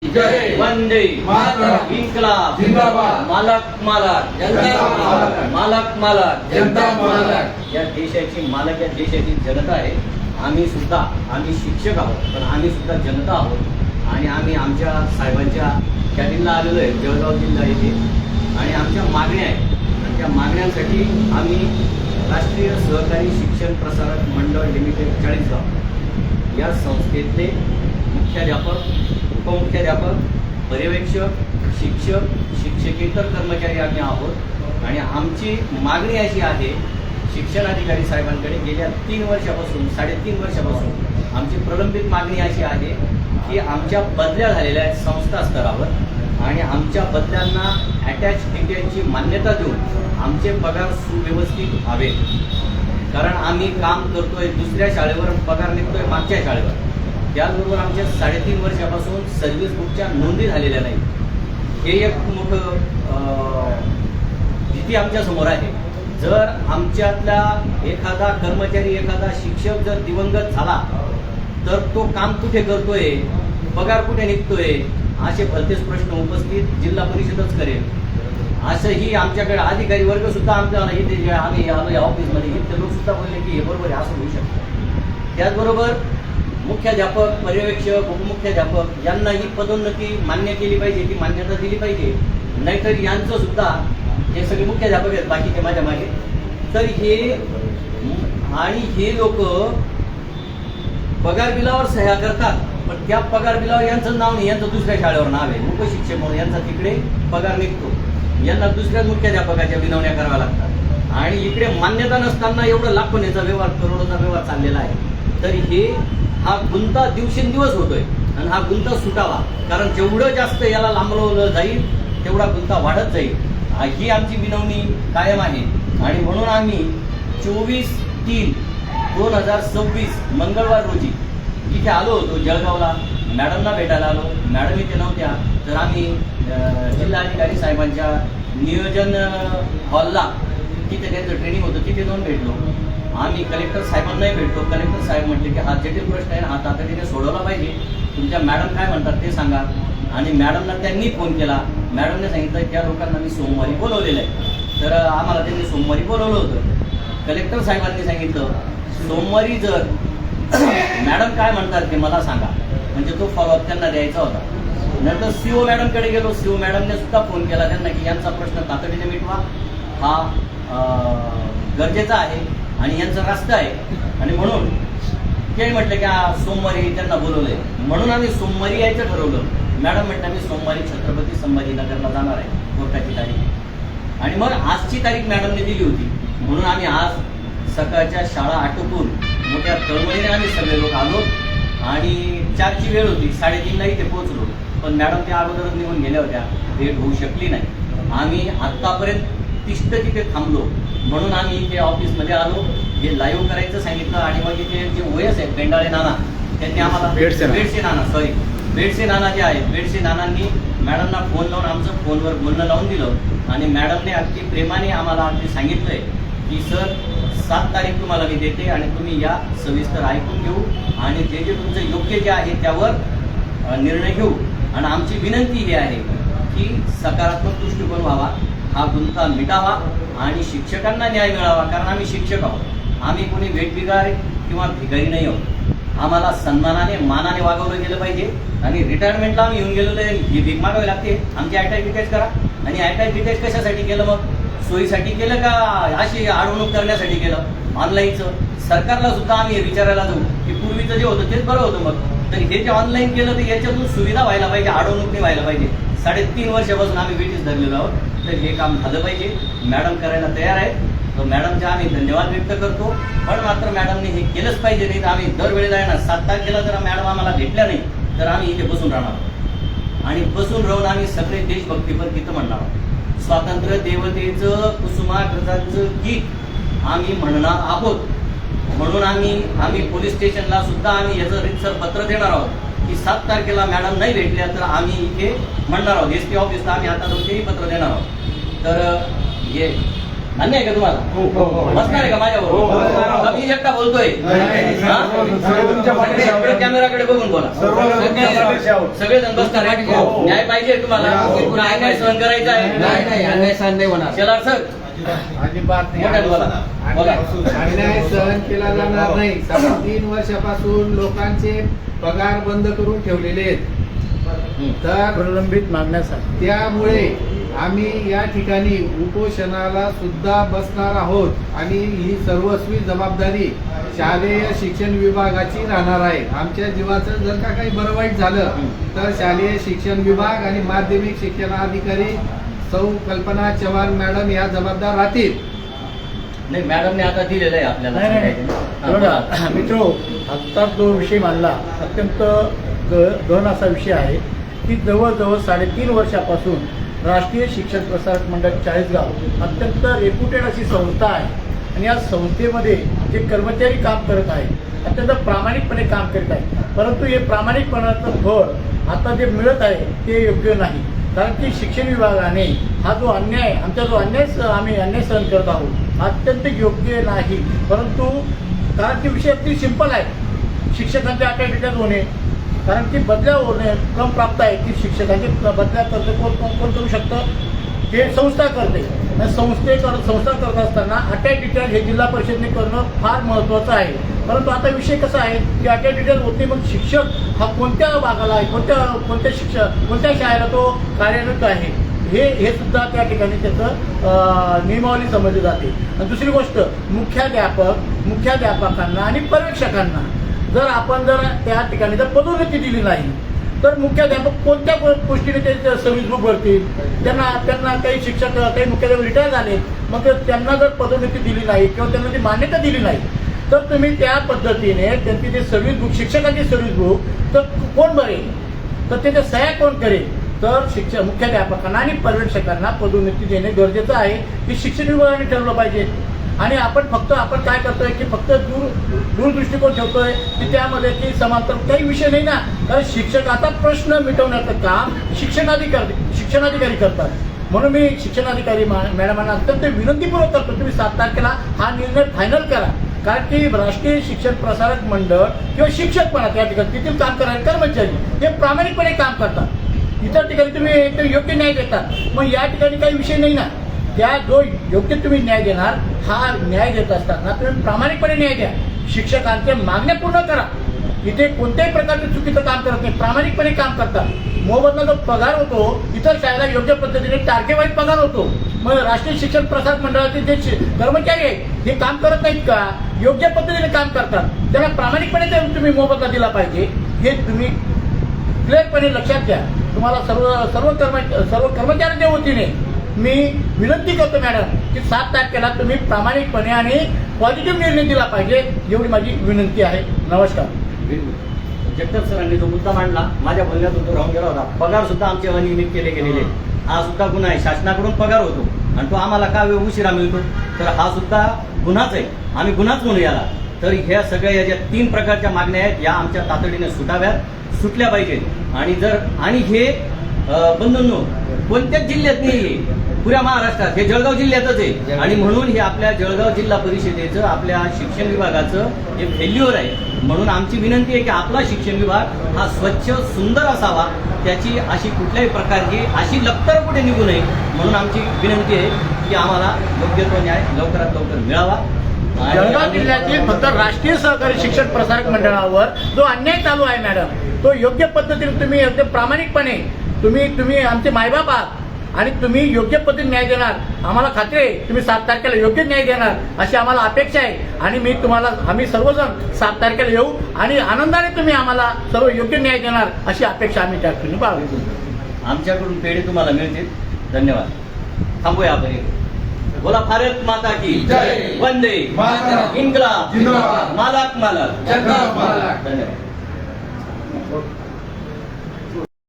जय वंदे मातरम इन्कलाब जिंदाबाद मालक मालक जनता मालक मालक मालक जनता मालक या देशाची मालक या देशाची जनता आहे. आम्ही शिक्षक आहोत, पण आम्ही सुद्धा जनता आहोत आणि आम्ही आमच्या साहेबांच्या कॅबिनला आलेलो आहे जळगाव जिल्हा येथे आणि आमच्या मागण्या आहेत आणि त्या मागण्यांसाठी आम्ही राष्ट्रीय सहकारी शिक्षण प्रसारक मंडळ लिमिटेड चाळीसगाव या संस्थेतले मुख्याध्यापक, उपमुख्याध्यापक, पर्यवेक्षक, शिक्षक, शिक्षकेतर कर्मचारी आम्ही आहोत आणि आमची मागणी अशी आहे शिक्षणाधिकारी साहेबांकडे गेल्या 3 वर्षापासून 3.5 वर्षापासून आमची प्रलंबित मागणी अशी आहे की आमच्या बदल्या झालेल्या आहेत संस्था स्तरावर आणि आमच्या बदल्यांना अटॅच डिटेलची मान्यता देऊन आमचे पगार सुव्यवस्थित व्हावे. कारण आम्ही काम करतोय दुसऱ्या शाळेवर, पगार निघतोय मागच्या शाळेवर. त्याचबरोबर आमच्या 3.5 वर्षापासून सर्व्हिस बुकच्या नोंदी झालेल्या नाही. हे एक मोठं भीती आमच्या समोर आहे. जर आमच्यातला एखादा कर्मचारी, एखादा शिक्षक जर दिवंगत झाला तर तो काम कुठे करतोय, पगार कुठे निघतोय, असे भलतेच प्रश्न उपस्थित जिल्हा परिषदच करेल. असंही आमच्याकडे अधिकारी वर्ग सुद्धा आमच्या इथे आम्ही आलो या ऑफिसमध्ये इथे लोक सुद्धा बोलले की हे बरोबर आहे, असं होऊ शकतं. त्याचबरोबर मुख्याध्यापक, पर्यवेक्षक, उपमुख्याध्यापक यांना ही पदोन्नती मान्य केली पाहिजे, ती मान्यता दिली पाहिजे. नाहीतर यांचं सुद्धा, हे सगळे मुख्याध्यापक आहेत बाकीचे माझ्या मागे, तर हे लोक पगार बिलावर सह्या करतात, पण त्या पगार बिलावर यांचं नाव नाही, यांचं दुसऱ्या शाळेवर नाव आहे. उपशिक्षक म्हणून यांचा तिकडे पगार निघतो, यांना दुसऱ्याच मुख्याध्यापकाच्या विनवण्या कराव्या लागतात आणि इकडे मान्यता नसताना एवढं लाखोंचा व्यवहार, करोडोचा व्यवहार चाललेला आहे. तर हा गुंता दिवसेंदिवस होतोय आणि हा गुंता सुटावा, कारण जेवढं जास्त याला लांबवलं जाईल तेवढा गुंता वाढत जाईल. ही आमची विनवणी कायम आहे आणि म्हणून आम्ही 24/3/2026 मंगळवार रोजी इथे आलो होतो जळगावला. मॅडमना भेटायला आलो. मॅडम इथे नव्हत्या, तर आम्ही जिल्हाधिकारी साहेबांच्या नियोजन हॉलला, तिथे त्यांचं ट्रेनिंग होतं, तिथे जाऊन भेटलो. आम्ही कलेक्टर साहेबांनाही भेटलो. कलेक्टर साहेब म्हटले की हा जटिल प्रश्न आहे, हा तातडीने सोडवला पाहिजे, तुमच्या मॅडम काय म्हणतात ते सांगा. आणि मॅडमना त्यांनी फोन केला. मॅडमने सांगितलं त्या लोकांना मी सोमवारी बोलवलेलं आहे. तर आम्हाला त्यांनी सोमवारी बोलवलं होतं. कलेक्टर साहेबांनी सांगितलं सोमवारी जर मॅडम काय म्हणतात ते मला सांगा, म्हणजे तो फॉलोअप त्यांना द्यायचा होता. नंतर CO मॅडमकडे गेलो. CO मॅडमने सुद्धा फोन केला त्यांना की यांचा प्रश्न तातडीने मिटवा, हा गरजेचा आहे आणि यांचं रास्त आहे. आणि म्हणून ते म्हटलं की सोमवारी त्यांना बोलवलंय, म्हणून आम्ही सोमवारी यायचं ठरवलं. मॅडम म्हटलं मी सोमवारी छत्रपती संभाजीनगरला जाणार आहे, कोर्टाची तारीख. आणि मग आजची तारीख मॅडमने दिली होती, म्हणून आम्ही आज सकाळच्या शाळा आटोपून मोठ्या तळमळीने आम्ही सगळे लोक आलो आणि 4ची वेळ होती, 3:30ला इथे पोहोचलो. पण मॅडम त्या अगोदरच निघून गेल्या होत्या, भेट होऊ शकली नाही. आम्ही आत्तापर्यंत तिथे थांबलो, म्हणून आम्ही इथे ऑफिसमध्ये आलो. हे लाईव्ह करायचं सांगितलं आणि मग इथे जे ओएस आहेत बेंडाळे नाना, त्यांनी आम्हाला बेडसे नाना जे आहेत, बेडसे नानांनी मॅडमना फोन लावून आमचं फोनवर बोलणं लावून दिलं आणि मॅडमने अगदी प्रेमाने आम्हाला अगदी सांगितलंय की सर 7 तारीख तुम्हाला मी देते आणि तुम्ही या सविस्तर ऐकून घेऊ आणि जे तुमचं योग्य जे आहे त्यावर निर्णय घेऊ. आणि आमची विनंती ही आहे की सकारात्मक दृष्टिकोन व्हावा, हा गुंता मिटावा आणि शिक्षकांना न्याय मिळावा. कारण आम्ही शिक्षक आहोत, आम्ही कोणी वेठबिगार किंवा भिकारी नाही आहोत. आम्हाला सन्मानाने, मानाने वागवलं गेलं पाहिजे. आणि रिटायरमेंटला आम्ही येऊन गेलेलो आहे, ही भीक मागावी लागते. आमची आयटाय डिटेच करा. आणि आयटाय डिटेच कशासाठी केलं, मग सोयीसाठी केलं का अशी अडवणूक करण्यासाठी केलं? ऑनलाईनचं सरकारला सुद्धा आम्ही विचारायला जाऊ की पूर्वीचं जे होतं तेच बरं होतं. मग तर हे जे ऑनलाईन केलं तर याच्यातून सुविधा व्हायला पाहिजे, अडवणूक नाही व्हायला पाहिजे. 3.5 वर्षापासून आम्ही वेटीस धरलेलो आहोत, तर हे काम झालं पाहिजे. मॅडम करायला तयार आहे, तर मॅडमचे आम्ही धन्यवाद व्यक्त करतो. पण मात्र मॅडमने हे केलंच पाहिजे, नाही तर आम्ही दरवेळेला येणार. 7 तारखेला जर मॅडम आम्हाला भेटल्या नाही तर आम्ही इथे बसून राहणार आणि बसून राहून आम्ही सगळे देशभक्तीपर गीतं म्हणणार आहोत. स्वातंत्र्य देवतेचं कुसुमाग्रजांचं गीत आम्ही म्हणणार आहोत. म्हणून आम्ही पोलीस स्टेशनला सुद्धा आम्ही याचं रितसर पत्र देणार आहोत की 7 तारखेला मॅडम नाही भेटल्या तर आम्ही इथे म्हणणार आहोत. SP ऑफिसला आम्ही आता जाऊन तेही पत्र देणार आहोत. तर हे अन्याय आहे का तुम्हाला बसणार आहे का माझ्याबरोबर का मी एकटा बोलतोय हा? कॅमेराकडे बघून बोला सगळेजण बसणार आहे न्याय पाहिजे तुम्हाला अन्याय सहन करायचा आहे नाही अन्याय सहन नाही होणार शेलार सर अजिबात मोठ्याने बोला बोला अन्याय सहन केला जाणार नाही. 3 वर्षापासून लोकांचे पगार बंद करून ठेवलेले आहेत. तर प्रलंबित मागण्यासाठी त्यामुळे आम्ही या ठिकाणी उपोषणाला सुद्धा बसणार आहोत आणि ही सर्वस्वी जबाबदारी शालेय शिक्षण विभागाची राहणार आहे. आमच्या जीवाचं जर का काही बरं वाईट झालं तर शालेय शिक्षण विभाग आणि माध्यमिक शिक्षणाधिकारी सौ कल्पना चव्हाण मॅडम या जबाबदार राहतील. नाही मॅडमने आता दिलेलं आहे आपल्याला नाही नाही हा, बोला. बघा मित्रो, आत्ताच जो विषय मांडला अत्यंत गहन असा विषय आहे की जवळजवळ 3.5 वर्षापासून राष्ट्रीय शिक्षण प्रसारक मंडळ चाळीसगाव अत्यंत रेप्युटेड अशी संस्था आहे आणि या संस्थेमध्ये जे कर्मचारी काम करत आहेत अत्यंत प्रामाणिकपणे काम करत आहेत. परंतु हे प्रामाणिकपणाचं फळ आता जे मिळत आहे ते योग्य नाही. कारण की शिक्षण विभागाने हा जो अन्याय आमचा जो आम्ही अन्याय सहन करत आहोत अत्यंत योग्य नाही. परंतु कारण की विषय अगदी सिंपल आहे. शिक्षकांच्या अटॅच होणे कारण की बदल्या होणे क्रम प्राप्त आहे की शिक्षकांचे बदल्या करते कोण करू शकतं हे संस्था करते. संस्था करत असताना अटॅच डिटेल हे जिल्हा परिषदेने करणं फार महत्त्वाचं आहे. परंतु आता विषय कसा आहे की अटॅच डिटेल होत नाही. मग शिक्षक हा कोणत्या भागाला आहे कोणत्या शाळेला तो कार्यरत आहे हे सुद्धा त्या ठिकाणी त्याचं नियमावली समजली जाते. आणि दुसरी गोष्ट मुख्याध्यापकांना आणि पर्यवेक्षकांना जर आपण त्या ठिकाणी जर पदोन्नती दिली नाही तर मुख्याध्यापक कोणत्या गोष्टीने ते सर्व्हिस बुक भरतील. त्यांना काही शिक्षक काही मुख्याध्यापक रिटायर झाले मग त्यांना जर पदोन्नती दिली नाही किंवा त्यांना ती मान्यता दिली नाही तर तुम्ही त्या पद्धतीने त्यांची जे सर्व्हिस बुक शिक्षकांची सर्व्हिस बुक तर कोण भरेल तर त्याच्या सह्या कोण करेल. तर मुख्याध्यापकांना आणि पर्यवेक्षकांना पदोन्नती देणे गरजेचं आहे हे शिक्षण विभागाने ठरवलं पाहिजे. आणि आपण काय करतोय की फक्त दूरदृष्टिकोन ठेवतोय की त्यामध्ये की समांतर काही विषय नाही ना. कारण शिक्षकाचा प्रश्न मिटवण्याचं काम शिक्षणाधिकारी करतात. म्हणून मी शिक्षणाधिकारी मॅडमांना अत्यंत विनंतीपूर्वक करतो तुम्ही 7 तारखेला हा निर्णय फायनल करा. कारण की राष्ट्रीय शिक्षण प्रसारक मंडळ किंवा शिक्षक म्हणा त्या ठिकाणी तिथील काम करणारे कर्मचारी हे प्रामाणिकपणे काम करतात. इतर ठिकाणी तुम्ही एकदम योग्य न्याय देतात. मग या ठिकाणी काही विषय नाही ना. त्या जो योग्य तुम्ही न्याय देणार हा न्याय देत असताना तुम्ही प्रामाणिकपणे न्याय द्या. शिक्षकांचे मागण्या पूर्ण करा. इथे कोणत्याही प्रकारचं चुकीचं काम करत नाही प्रामाणिकपणे काम करतात. मोबदला जो पगार होतो इतर शाळेला योग्य पद्धतीने टार्गेटवाईज पगार होतो. मग राष्ट्रीय शिक्षण प्रसारक मंडळाचे जे कर्मचारी आहेत हे काम करत नाहीत का योग्य पद्धतीने काम करतात. त्यांना प्रामाणिकपणे तुम्ही मोबदला दिला पाहिजे हे तुम्ही क्लिअरपणे लक्षात घ्या. तुम्हाला सर्व कर्मचाऱ्यांच्या वतीने मी विनंती करतो मॅडम की 7 तारखेला तुम्ही प्रामाणिकपणे आणि पॉझिटिव्ह निर्णय दिला पाहिजे एवढी माझी विनंती आहे. नमस्कार. जगताप सरांनी जो मुद्दा मांडला माझ्या बोलण्यातून तो राहून गेला होता. पगार सुद्धा आमचे अनियमित केले गेलेले हा सुद्धा गुन्हा आहे. शासनाकडून पगार होतो आणि तो आम्हाला का उशिरा मिळतो तर हा सुद्धा गुन्हाच आहे. आम्ही गुन्हाच म्हणू याला. तर ह्या सगळ्या या ज्या 3 प्रकारच्या मागण्या आहेत या आमच्या तातडीने सुटल्या पाहिजेत. आणि हे बंधूंनो कोणत्याच जिल्ह्यात नाही पुऱ्या महाराष्ट्रात हे जळगाव जिल्ह्यातच आहे. आणि म्हणून हे आपल्या जळगाव जिल्हा परिषदेचं आपल्या शिक्षण विभागाचं हे फेल्युअर आहे. म्हणून आमची विनंती आहे की आपला शिक्षण विभाग हा स्वच्छ सुंदर असावा. त्याची अशी कुठल्याही प्रकारची अशी लक्तर कुठे निघू नये म्हणून आमची विनंती आहे की आम्हाला योग्य तो न्याय लवकरात लवकर मिळावा. जळगाव जिल्ह्यातील फक्त राष्ट्रीय सहकारी शिक्षण प्रसारक मंडळावर जो अन्याय चालू आहे मॅडम तो योग्य पद्धतीने तुम्ही एकदम प्रामाणिकपणे तुम्ही आमचे मायबाप आहात आणि तुम्ही योग्य पद्धतीने न्याय देणार आम्हाला खात्री आहे. तुम्ही 7 तारखेला योग्य न्याय देणार अशी आम्हाला अपेक्षा आहे. आणि आम्ही सर्वजण 7 तारखेला येऊ आणि आनंदाने तुम्ही आम्हाला सर्व योग्य न्याय देणार अशी अपेक्षा आम्ही त्या ठिकाणी बाळगतो. आमच्याकडून पेढे तुम्हाला मिळतील. धन्यवाद. थांबूया आपण. बोला भारत माता की जय. वंदे मातरम. इन्कलाब जिंदाबाद. मालक जगताप मालक. धन्यवाद.